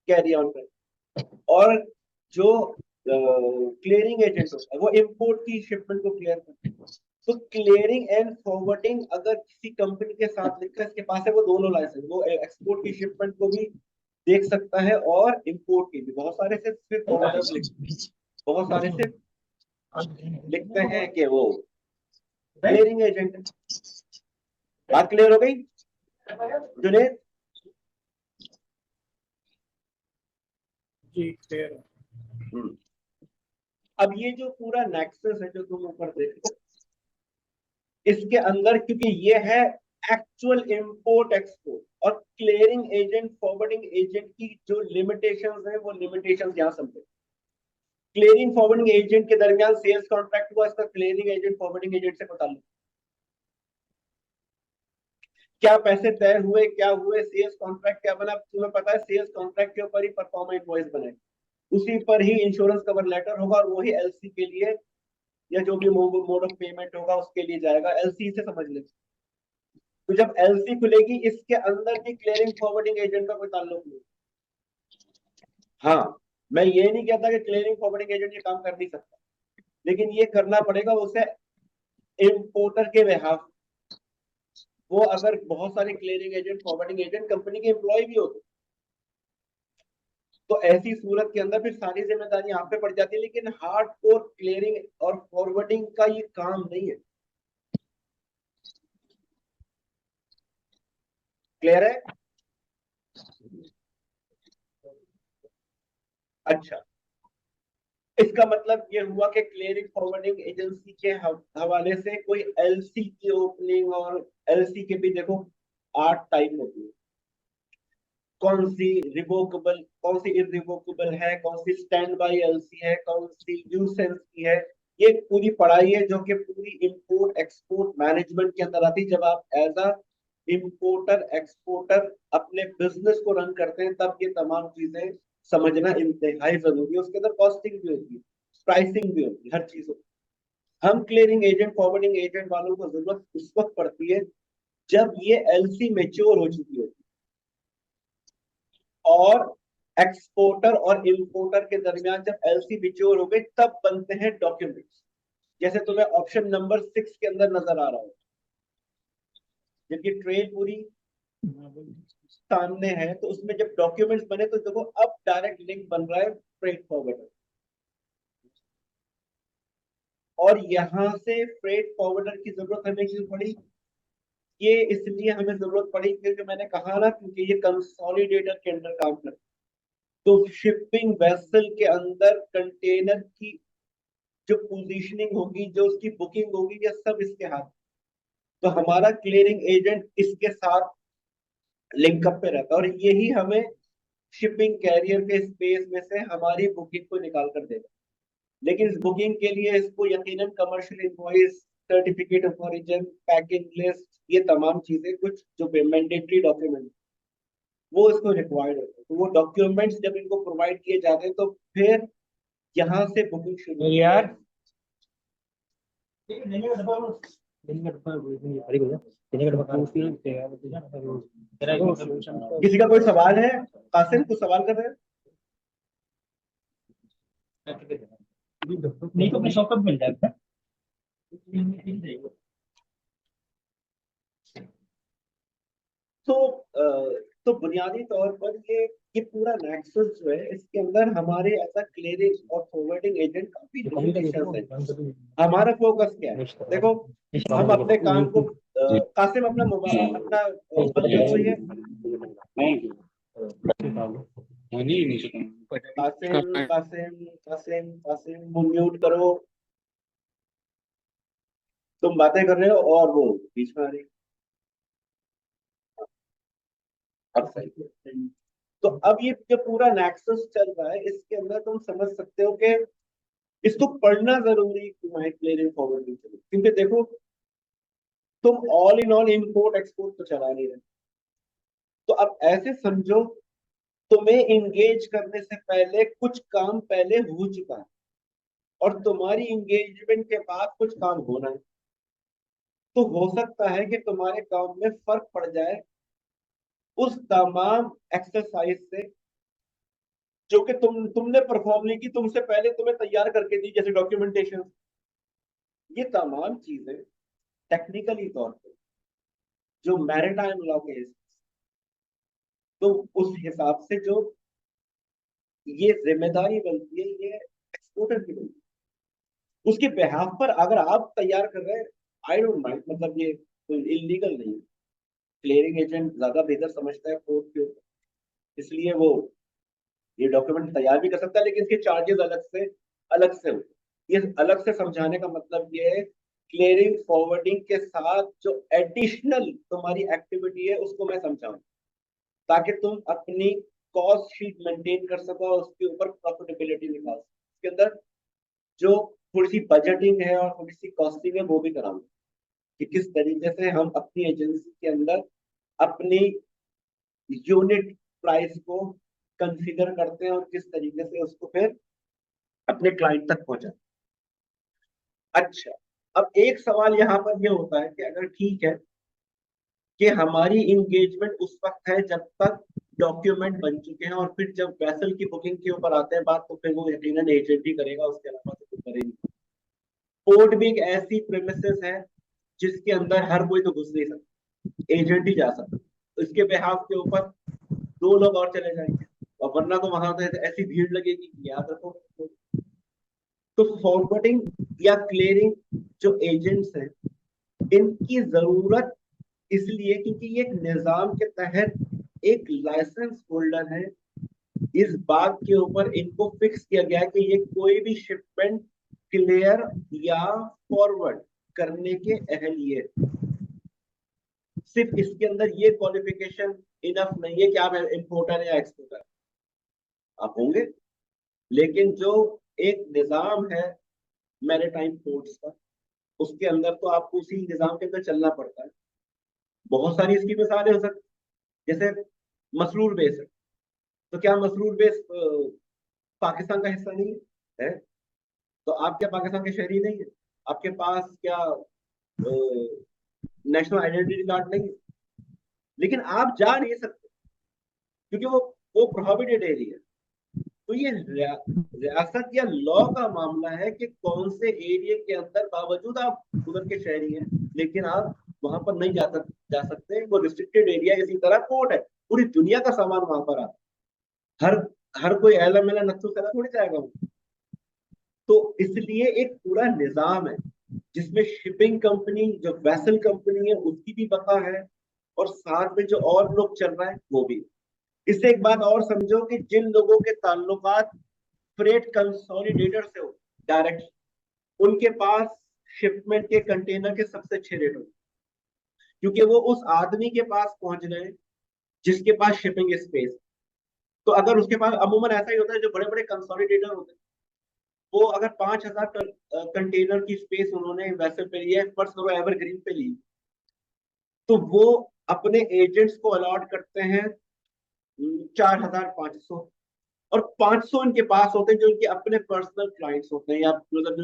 Carry on करें। और जो क्लियरिंग एजेंट होता है वो इंपोर्ट की शिपमेंट को क्लियर करता है। तो क्लियरिंग एंड फॉरवर्डिंग अगर किसी कंपनी के साथ लिखकर इसके पास है, वो दोनों लाइसेंस, वो एक्सपोर्ट की शिपमेंट को भी देख सकता है और इंपोर्ट की भी। बहुत सारे सिर्फ फॉरवर्डर्स लिखते हैं, बहुत सारे सिर्फ लिखते हैं कि वो क्लियरिंग एजेंट है। बात क्लियर हो गई जुनेद? जी क्लियर है। अब ये जो पूरा नेक्सस है जो तुम ऊपर देख रहे हो, इसके अंदर क्योंकि ये है एक्चुअल इंपोर्ट एक्सपोर्ट और क्लियरिंग एजेंट फॉरवर्डिंग एजेंट की जो लिमिटेशंस है वो लिमिटेशंस यहां समझे। क्लियरिंग फॉरवर्डिंग एजेंट के दरमियान सेल्स कॉन्ट्रैक्ट हुआ, इसका क्लियरिंग एजेंट फॉरवर्डिंग एजेंट से कोई ताल्लुक, क्या पैसे तय हुए, क्या हुए, सेल्स कॉन्ट्रैक्ट क्या बना, तुम्हें पता है सेल्स कॉन्ट्रैक्ट के ऊपर ही परफॉर्मा इनवॉइस बने, उसी पर ही इंश्योरेंस कवर लेटर होगा और वही एलसी के लिए या जो भी मोड ऑफ पेमेंट होगा उसके लिए जाएगा। एलसी से समझ ले। तो जब एलसी खुलेगी इसके अंदर की क्लियरिंग फॉरवर्डिंग एजेंट का कोई ताल्लुक नहीं। हाँ, मैं ये नहीं कहता कि क्लियरिंग फॉरवर्डिंग एजेंट ये काम कर नहीं सकता, लेकिन ये करना पड़ेगा उसे इंपोर्टर के बिहाफ। वो अगर बहुत सारे clearing agent forwarding agent company के एम्प्लॉय भी होते तो ऐसी सूरत के अंदर फिर सारी जिम्मेदारी आप पे पड़ जाती है। लेकिन हार्ड कोर क्लियरिंग और फॉरवर्डिंग का ये काम नहीं है। क्लियर है? अच्छा, इसका मतलब ये हुआ कि क्लियरिंग फॉरवर्डिंग एजेंसी के हवाले से कोई एलसी की ओपनिंग, और एलसी के भी देखो 8 टाइप होती है। कौन सी रिवोकेबल, कौन सी इरिवोकेबल है, कौन सी स्टैंड बाई एलसी है, कौन सी यूसेंस की है। ये पूरी पढ़ाई है जो कि पूरी इंपोर्ट एक्सपोर्ट मैनेजमेंट के अंदर आती है। जब आप एज अ इंपोर्टर एक्सपोर्टर अपने बिजनेस को रन करते हैं तब ये तमाम चीजें समझना इंतहाई जरूरी है। उसके अंदर कॉस्टिंग भी होती है, प्राइसिंग भी होती है, हर चीज होती है। हम क्लियरिंग एजेंट फॉरवर्डिंग एजेंट वालों को जरूरत उस वक्त पड़ती है जब ये एलसी मेच्योर हो चुकी होती है और एक्सपोर्टर और इंपोर्टर के दरमियान जब एलसी मेच्योर हो गई तब बनते हैं डॉक्यूमेंट्स। जैसे तुम्हें ऑप्शन नंबर 6 के अंदर नजर आ रहा हो, जबकि ट्रेल पूरी सामने है, तो उसमें जब डॉक्यूमेंट्स बने तो देखो अब डायरेक्ट लिंक बन रहा है फ्रेट फॉरवर्डर। और यहां से फ्रेट फॉरवर्डर की जरूरत हमें क्यों पड़ी? ये इसलिए हमें जरूरत पड़ी क्योंकि मैंने कहा ना, क्योंकि ये कंसोलिडेटर के अंदर काम करता है। तो शिपिंग वेसल के अंदर कंटेनर की जो पोजीशनिंग होगी, जो उसकी बुकिंग होगी, ये सब इसके हाथ। तो हमारा क्लियरिंग एजेंट इसके साथ लिंकअप पे रहता है और यही हमें शिपिंग कैरियर के स्पेस में से हमारी बुकिंग को निकाल कर देगा। लेकिन इस बुकिंग के लिए इसको यकीनन commercial invoice, certificate of origin, packing list, ये तमाम चीजें कुछ जो मैंडेटरी डॉक्यूमेंट वो इसको रिक्वायर्ड होते हैं। तो वो डॉक्यूमेंट्स जब इनको प्रोवाइड किए जाते हैं तो फिर यहाँ से बुकिंग शुरू होती है। यार किसी का कोई सवाल है? कासिम कुछ सवाल कर रहे हैं? नहीं तो अपने शॉप पर मिल जाएगा। तो तो बुनियादी तौर पर ये पूरा नेक्सस जो है इसके अंदर हमारे ऐसा क्लियरिंग और फॉरवर्डिंग एजेंट काफी लिमिटेशंस है। हमारा फोकस क्या है? देखो, हम अपने काम को कासिम अपना मोबाइल अपना बंद करो ये। कासिम कासिम कासिम कासिम म्यूट करो। तुम बातें कर रहे हो और वो बीच में आ रही। अब सही है। तो अब ये जो पूरा नेक्सस चल रहा है इसके अंदर तुम समझ सकते हो कि इसको पढ़ना जरूरी तुम्हारे क्लियरिंग फॉरवर्डिंग के लिए। क्योंकि देखो, तुम all in all import export तो चला नहीं रहे। तो अब ऐसे समझो, तुम्हें इंगेज करने से पहले कुछ काम पहले हो चुका है और तुम्हारी इंगेजमेंट के बाद कुछ काम होना है। तो हो सकता है कि तुम्हारे काम में फर्क पड़ जाए उस तमाम एक्सरसाइज से जो कि तुमने परफॉर्म नहीं की, तुमसे पहले तुम्हें तैयार करके दी, जैसे डॉक्यूमेंटेशन। ये तमाम चीजें टेक्निकली तौर पे जो मैरिटाइम लॉ के, तो उस हिसाब से जो ये जिम्मेदारी बनती है, ये एक्सपोर्टर की बनती है। उसके बिहाफ पर अगर आप तैयार कर रहे हैं, आई डोंट माइंड, मतलब ये कोई इलीगल नहीं है। क्लियरिंग एजेंट ज्यादा बेहतर समझता है कोर्ट के ऊपर, इसलिए वो ये डॉक्यूमेंट तैयार भी कर सकता है, लेकिन इसके चार्जेस अलग से होते हैं। ये अलग से समझाने का मतलब ये है, क्लियरिंग फॉरवर्डिंग के साथ जो एडिशनल तुम्हारी एक्टिविटी है उसको मैं समझाऊं, ताकि तुम अपनी कॉस्ट शीट मेंटेन कर सको और उसके ऊपर प्रॉफिटेबिलिटी निकाल सको। इसके अंदर जो थोड़ी सी बजटिंग है और थोड़ी सी कॉस्टिंग है वो भी कराऊंगा, कि किस तरीके से हम अपनी एजेंसी के अंदर अपनी यूनिट प्राइस को कंसीडर करते हैं और किस तरीके से उसको फिर अपने क्लाइंट तक पहुंचा। अच्छा, अब एक सवाल यहाँ पर ये होता है कि अगर ठीक है कि हमारी इंगेजमेंट उस वक्त है जब तक डॉक्यूमेंट बन चुके हैं, और फिर जब वेसल की बुकिंग के ऊपर आते हैं बात, तो फिर वो यकीनन एजेंट ही करेगा, उसके अलावा तो कोई करेगा। पोर्ट भी एक ऐसी प्रेमिसेस है जिसके अंदर हर कोई तो घुस नहीं सकता, एजेंट ही जा सकता। तो इसके बिहाफ के ऊपर दो लोग और चले जाएंगे, और वरना तो वहां तो ऐसी भीड़ लगेगी कि याद रखो। तो फॉरवर्डिंग या क्लियरिंग जो एजेंट्स हैं, इनकी जरूरत इसलिए क्योंकि ये एक निजाम के तहत एक लाइसेंस होल्डर है। इस बात के ऊपर इनको फिक्स किया गया है कि ये कोई भी शिपमेंट क्लियर या फॉरवर्ड करने के अहलियत, सिर्फ इसके अंदर ये क्वालिफिकेशन इनफ नहीं है कि आप इंपोर्टर या एक्सपोर्टर आप होंगे, लेकिन जो एक निजाम है मैरिटाइम पोर्ट्स का, उसके अंदर तो आपको उसी निजाम के अंदर चलना पड़ता है। बहुत सारी इसकी मिसालें हो सकती, जैसे मसरूर बेस है, तो क्या मसरूर बेस पाकिस्तान का हिस्सा नहीं है? तो आप क्या पाकिस्तान के शहरी नहीं है? आपके पास क्या नेशनल आइडेंटिटी कार्ड नहीं है? लेकिन आप जा नहीं सकते क्योंकि वो प्रोहिबिटेड एरिया है। तो ये रियासत या लॉ का मामला है कि कौन से एरिया के अंदर, बावजूद आप उधर के शहरी हैं, लेकिन आप वहां पर नहीं जा सकते। वो रिस्ट्रिक्टेड एरिया, इसी तरह कोर्ट है, पूरी दुनिया का सामान वहां पर आता है। हर हर कोई एला मेला नक्सू सला थोड़ी जाएगा वो। तो इसलिए एक पूरा निजाम है जिसमें शिपिंग कंपनी, जो वैसल कंपनी है, उसकी भी बका है, और साथ में जो और लोग चल रहा है वो भी। इससे एक बात और समझो कि जिन लोगों के ताल्लुकात फ्रेट कंसोलिडेटर से हो डायरेक्ट, उनके पास शिपमेंट के कंटेनर के सबसे अच्छे रेट होते, क्योंकि वो उस आदमी के पास पहुंच रहे हैं जिसके पास शिपिंग स्पेस। तो अगर उसके पास, अमूमन ऐसा ही होता है, जो बड़े बड़े कंसोलिडेटर होते हैं, वो अगर 5,000 कंटेनर की स्पेस उन्होंने वैसे पे ली है, फर्स्ट करो एवरग्रीन पे ली, तो वो अपने एजेंट्स को अलॉट करते हैं 4,500, और 500 इनके पास होते हैं जो इनके अपने पर्सनल क्लाइंट्स होते हैं, या मतलब